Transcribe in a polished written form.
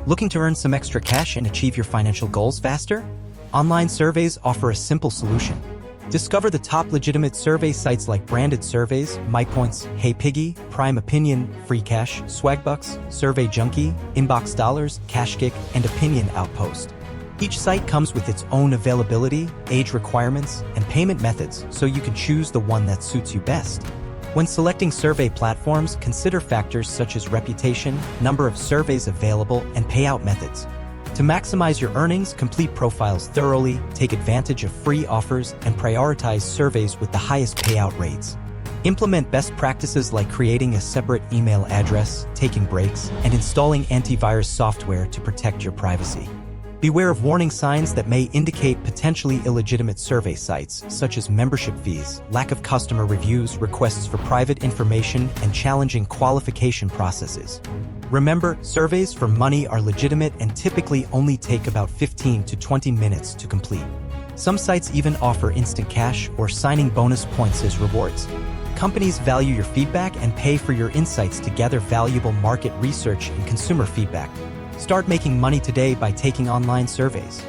Looking to earn some extra cash and achieve your financial goals faster? Online surveys offer a simple solution. Discover the top legitimate survey sites like Branded Surveys, MyPoints, HeyPiggy, Prime Opinion, FreeCash, Swagbucks, Survey Junkie, Inbox Dollars, CashKick, and Opinion Outpost. Each site comes with its own availability, age requirements, and payment methods, so you can choose the one that suits you best. When selecting survey platforms, consider factors such as reputation, number of surveys available, and payout methods. To maximize your earnings, complete profiles thoroughly, take advantage of free offers, and prioritize surveys with the highest payout rates. Implement best practices like creating a separate email address, taking breaks, and installing antivirus software to protect your privacy. Beware of warning signs that may indicate potentially illegitimate survey sites, such as membership fees, lack of customer reviews, requests for private information, and challenging qualification processes. Remember, surveys for money are legitimate and typically only take about 15 to 20 minutes to complete. Some sites even offer instant cash or signing bonus points as rewards. Companies value your feedback and pay for your insights to gather valuable market research and consumer feedback. Start making money today by taking online surveys.